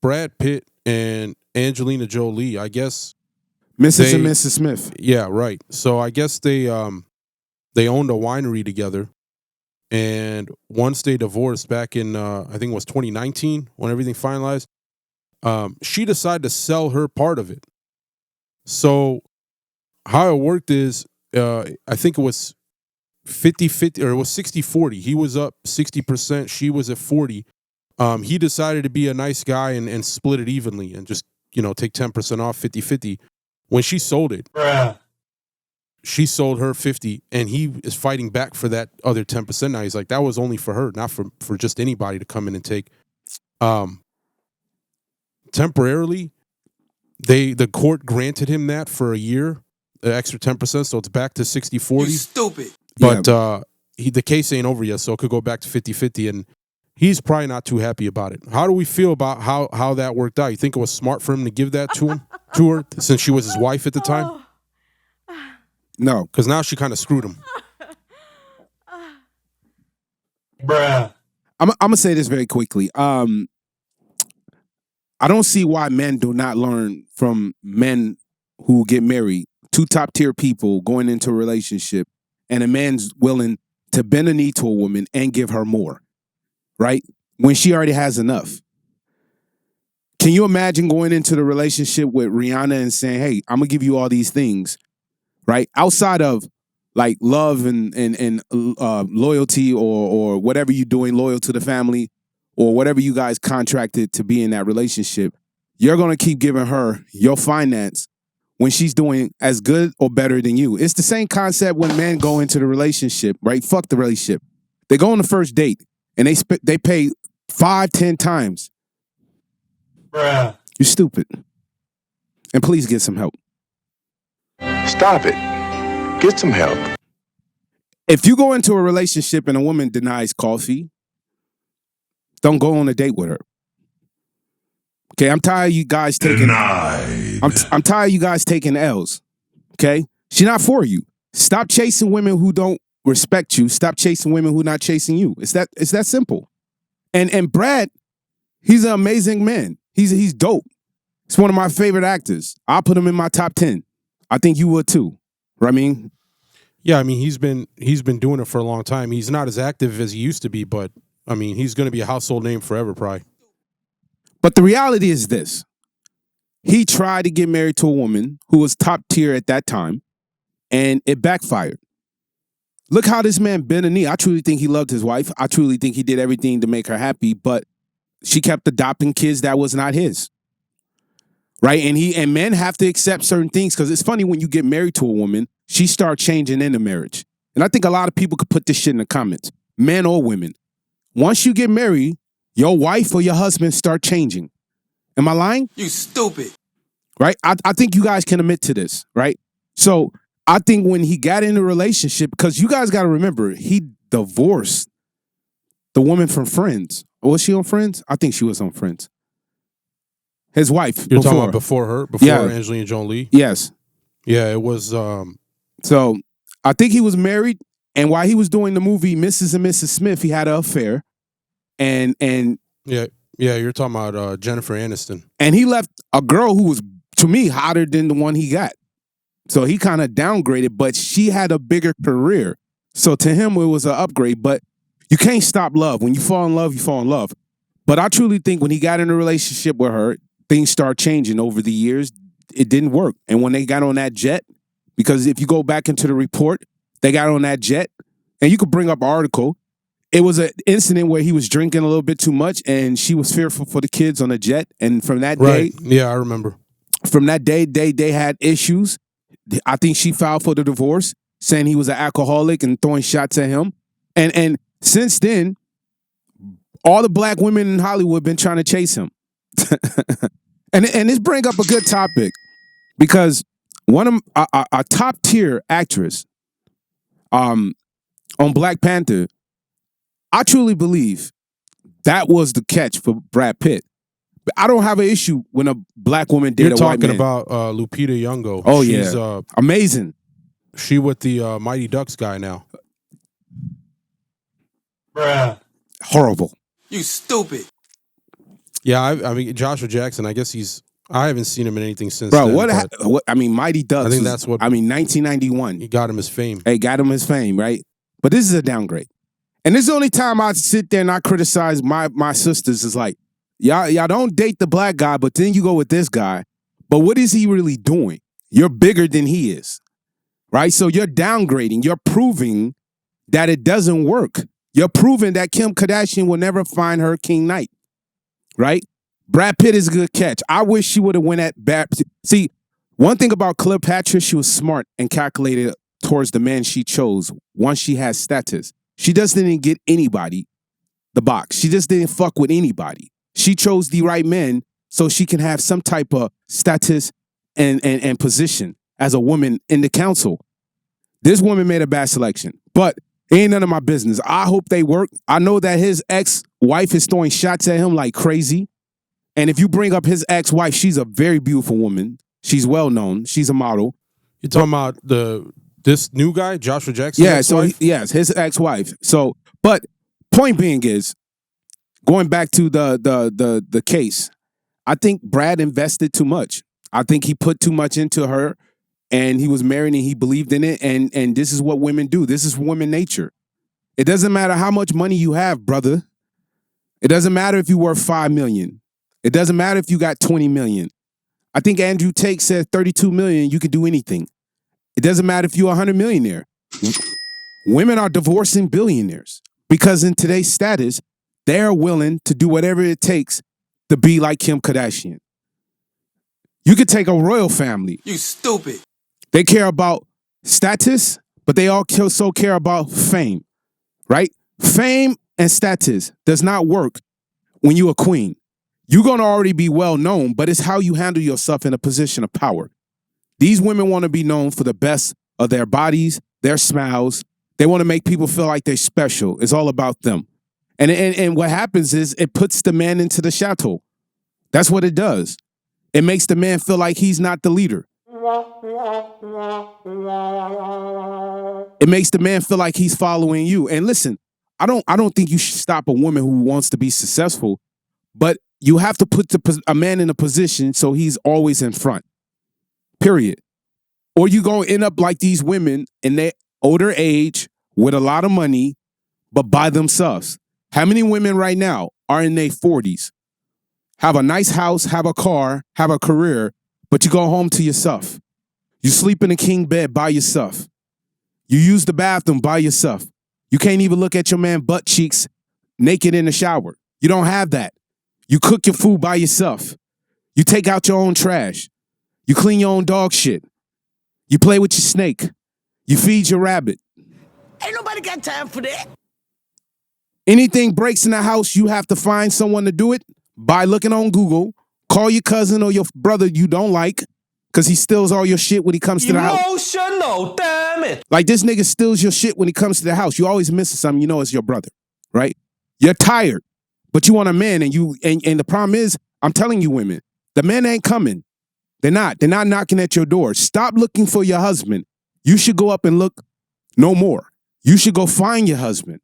Brad Pitt and Angelina Jolie. I guess Mrs. and Mrs. Smith. Yeah, right. So I guess they owned a winery together, and once they divorced back in I think it was 2019 when everything finalized, she decided to sell her part of it. So how it worked is I think it was 50-50, or it was 60-40. He was up 60%, she was at 40. He decided to be a nice guy and split it evenly and just, take 10% off, 50-50. When she sold it, she sold her 50, and he is fighting back for that other 10% now. He's like, that was only for her, not for just anybody to come in and take. Temporarily, the court granted him that for a year, the extra 10%, so it's back to 60-40. You stupid. But the case ain't over yet, so it could go back to 50-50, and he's probably not too happy about it. How do we feel about how that worked out? You think it was smart for him to give that to her, since she was his wife at the time? No. Because now she kind of screwed him. Bruh. I'm going to say this very quickly. I don't see why men do not learn from men who get married. Two top-tier people going into a relationship, and a man's willing to bend a knee to a woman and give her more, right? When she already has enough. Can you imagine going into the relationship with Rihanna and saying, hey, I'm going to give you all these things, right? Outside of like love and loyalty or whatever you're doing, loyal to the family or whatever you guys contracted to be in that relationship, you're going to keep giving her your finance when she's doing as good or better than you. It's the same concept when men go into the relationship, right? Fuck the relationship. They go on the first date and they pay 5-10 times. Bruh. You're stupid. And please get some help. Stop it. Get some help. If you go into a relationship and a woman denies coffee, don't go on a date with her. Okay, I'm tired of you guys taking. I'm tired of you guys taking L's. Okay, she's not for you. Stop chasing women who don't respect you. Stop chasing women who not chasing you. It's that simple. And Brad, he's an amazing man. He's dope. He's one of my favorite actors. I'll put him in my top 10. I think you would too. I mean, yeah, I mean he's been doing it for a long time. He's not as active as he used to be, but I mean he's going to be a household name forever, probably. But the reality is this. He tried to get married to a woman who was top tier at that time, and it backfired. Look how this man bent a knee. I truly think he loved his wife. I truly think he did everything to make her happy, but she kept adopting kids that was not his. Right? And men have to accept certain things, because it's funny when you get married to a woman, she starts changing in the marriage. And I think a lot of people could put this shit in the comments, men or women. Once you get married, your wife or your husband start changing. Am I lying? You stupid. Right? I think you guys can admit to this, right? So I think when he got in a relationship, because you guys got to remember, he divorced the woman from Friends. Was she on Friends? I think she was on Friends. His wife. You're talking about before her? Before Angelina Jolie? Yes. Yeah, it was... So I think he was married, and while he was doing the movie Mrs. and Mrs. Smith, he had an affair. And yeah, you're talking about Jennifer Aniston. And he left a girl who was, to me, hotter than the one he got. So he kind of downgraded, but she had a bigger career. So to him, it was an upgrade. But you can't stop love. When you fall in love, you fall in love. But I truly think when he got in a relationship with her, things start changing over the years. It didn't work. And when they got on that jet, because if you go back into the report, they got on that jet, and you could bring up an article. It was an incident where he was drinking a little bit too much, and she was fearful for the kids on the jet. And from that day, yeah, I remember. From that day, they had issues. I think she filed for the divorce, saying he was an alcoholic and throwing shots at him. And since then, all the black women in Hollywood been trying to chase him. and this bring up a good topic, because one of a top tier actress, on Black Panther, I truly believe that was the catch for Brad Pitt. I don't have an issue when a black woman did a white man. You're talking about Lupita Nyong'o. Oh, She's, yeah. Amazing. She with the Mighty Ducks guy now. Bruh. Horrible. You stupid. Yeah, I mean Joshua Jackson. I guess I haven't seen him in anything since. Bro, then, what I mean, Mighty Ducks. I think that's what. 1991. He got him his fame. Hey, got him his fame, right? But this is a downgrade. And this is the only time I sit there and I criticize my sisters. Is like, y'all don't date the black guy, but then you go with this guy. But what is he really doing? You're bigger than he is, right? So you're downgrading. You're proving that it doesn't work. You're proving that Kim Kardashian will never find her King Knight, right? Brad Pitt is a good catch. I wish she would have went at Brad. See, one thing about Cleopatra, she was smart and calculated towards the man she chose once she has status. She just didn't get anybody the box. She just didn't fuck with anybody. She chose the right men so she can have some type of status and position as a woman in the council. This woman made a bad selection, but it ain't none of my business. I hope they work. I know that his ex-wife is throwing shots at him like crazy. And if you bring up his ex-wife, she's a very beautiful woman. She's well known. She's a model. You're talking about this new guy, Joshua Jackson? Yeah, yes, his ex-wife. So, but point being is, going back to the case, I think Brad invested too much. I think he put too much into her, and he was married and he believed in it. And this is what women do. This is women nature. It doesn't matter how much money you have, brother. It doesn't matter if you worth $5 million. It doesn't matter if you got 20 million. I think Andrew Tate said 32 million, you can do anything. It doesn't matter if you're a 100 millionaire. Women are divorcing billionaires because in today's status, they're willing to do whatever it takes to be like Kim Kardashian. You could take a royal family. You stupid. They care about status, but they also care about fame, right? Fame and status does not work when you're a queen. You're going to already be well known, but it's how you handle yourself in a position of power. These women want to be known for the best of their bodies, their smiles. They want to make people feel like they're special. It's all about them. And what happens is it puts the man into the chateau. That's what it does. It makes the man feel like he's not the leader. It makes the man feel like he's following you. And listen, I don't think you should stop a woman who wants to be successful, but you have to put a man in a position so he's always in front. Period. Or you're going to end up like these women in their older age with a lot of money, but by themselves. How many women right now are in their 40s, have a nice house, have a car, have a career, but you go home to yourself? You sleep in a king bed by yourself. You use the bathroom by yourself. You can't even look at your man butt cheeks naked in the shower. You don't have that. You cook your food by yourself. You take out your own trash. You clean your own dog shit. You play with your snake. You feed your rabbit. Ain't nobody got time for that. Anything breaks in the house, you have to find someone to do it by looking on Google. Call your cousin or your brother you don't like because he steals all your shit when he comes to the house. Emotional, damn it. Like this nigga steals your shit when he comes to the house. You always missing something. You know it's your brother, right? You're tired, but you want a man, and the problem is, I'm telling you, women, the men ain't coming. They're not knocking at your door. Stop looking for your husband. You should go up and look no more. You should go find your husband.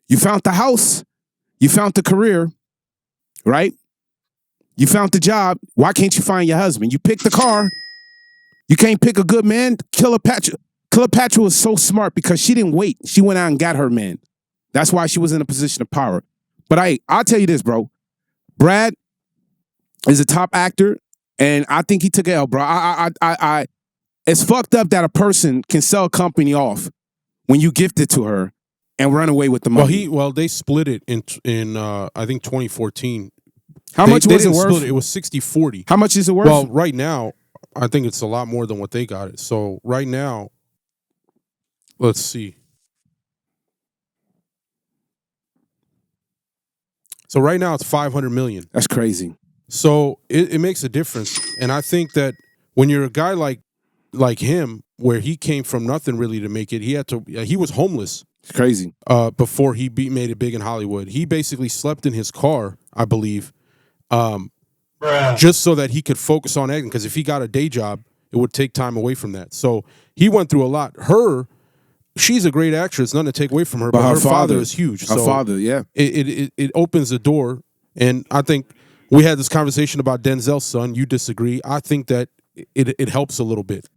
You found the house. You found the career, right? You found the job. Why can't you find your husband? You picked the car. You can't pick a good man. Cleopatra was so smart because she didn't wait. She went out and got her man. That's why she was in a position of power. But I'll tell you this, bro. Brad is a top actor, and I think he took L, bro. It's fucked up that a person can sell a company off when you gift it to her and run away with the money. Well, they split it in I think 2014. How much was it worth? Split it. It was 60-40. How much is it worth? Well, right now, I think it's a lot more than what they got it. So right now, let's see. So right now it's 500 million. That's crazy. So it makes a difference. And I think that when you're a guy like him, where he came from nothing really to make it, he was homeless. It's crazy. Before he made it big in Hollywood. He basically slept in his car, I believe, just so that he could focus on acting. Because if he got a day job, it would take time away from that. So he went through a lot. She's a great actress, nothing to take away from her, but her father is huge. Her father, yeah. It opens the door, and I think We had this conversation about Denzel's son. You disagree. I think that it helps a little bit.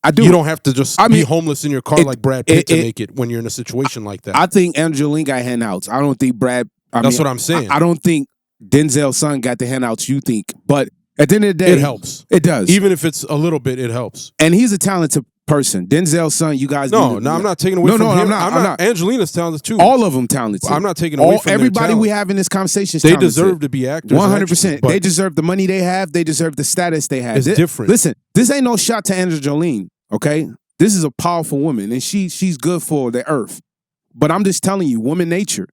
I do. You don't have to just be homeless in your car like Brad Pitt to make it when you're in a situation like that. I think Angelina got handouts. I don't think That's what I'm saying. I don't think Denzel's son got the handouts you think. But at the end of the day, it helps. It does. Even if it's a little bit, it helps. And he's a talented person. Denzel's son, you guys. I'm not taking away from him. I'm not. Angelina's talented too. All of them talented. I'm not taking away from everybody we have in this conversation. They deserve to be actors. 100%. They deserve the money they have. They deserve the status they have. It's different. Listen, this ain't no shot to Angelina. Okay, this is a powerful woman, and she's good for the earth. But I'm just telling you, woman nature.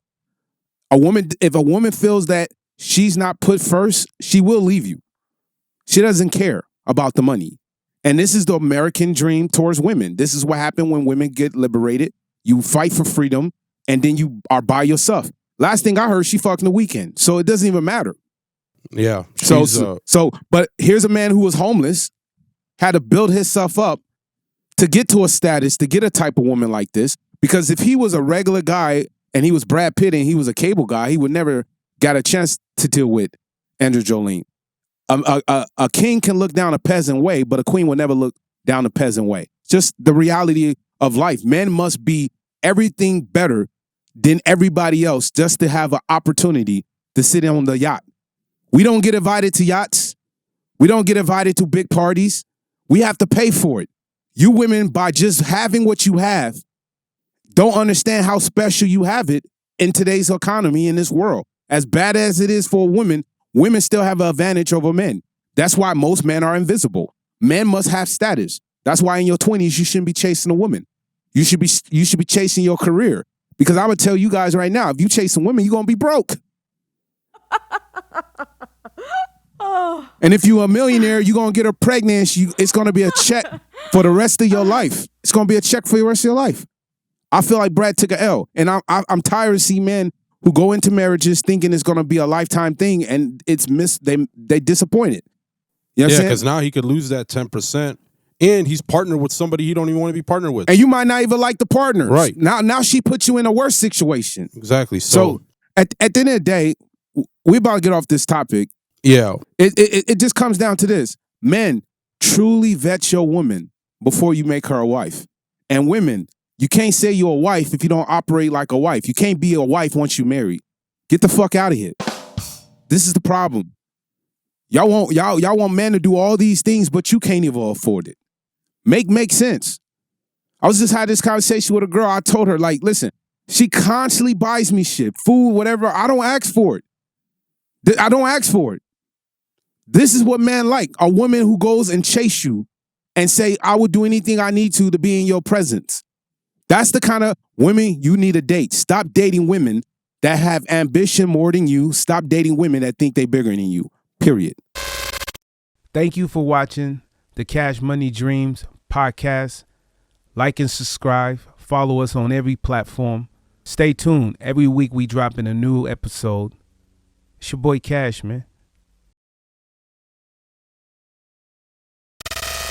If a woman feels that she's not put first, she will leave you. She doesn't care about the money. And this is the American dream towards women. This is what happened when women get liberated. You fight for freedom, and then you are by yourself. Last thing I heard, she fucked in the weekend. So it doesn't even matter. Yeah. But here's a man who was homeless, had to build himself up to get to a status, to get a type of woman like this. Because if he was a regular guy and he was Brad Pitt and he was a cable guy, he would never got a chance to deal with Angelina Jolie. A king can look down a peasant way, but a queen will never look down a peasant way. Just the reality of life. Men must be everything better than everybody else just to have an opportunity to sit on the yacht. We don't get invited to yachts. We don't get invited to big parties. We have to pay for it. You women, by just having what you have, don't understand how special you have it in today's economy, in this world. As bad as it is for a woman, women still have an advantage over men. That's why most men are invisible. Men must have status. That's why in your 20s, you shouldn't be chasing a woman. You should be chasing your career. Because I'm going to tell you guys right now, if you chasing women, you're going to be broke. And if you're a millionaire, you're going to get her pregnant. It's going to be a check for the rest of your life. It's going to be a check for the rest of your life. I feel like Brad took an L. And I'm tired of seeing men who go into marriages thinking it's going to be a lifetime thing, and they disappointed. You know what I'm saying? Because now he could lose that 10%, and he's partnered with somebody he don't even want to be partnered with. And you might not even like the partners. Right. Now she puts you in a worse situation. Exactly. So at the end of the day, we about to get off this topic. Yeah. It just comes down to this. Men, truly vet your woman before you make her a wife. And women, you can't say you're a wife if you don't operate like a wife. You can't be a wife once you marry. Get the fuck out of here. This is the problem. Y'all want men to do all these things, but you can't even afford it. Make sense. I was just had this conversation with a girl. I told her, like, listen, she constantly buys me shit, food, whatever. I don't ask for it. I don't ask for it. This is what men like. A woman who goes and chase you and say, I would do anything I need to be in your presence. That's the kind of women you need to date. Stop dating women that have ambition more than you. Stop dating women that think they're bigger than you. Period. Thank you for watching the Cash Money Dreams podcast. Like and subscribe. Follow us on every platform. Stay tuned. Every week we drop in a new episode. It's your boy Cash, man.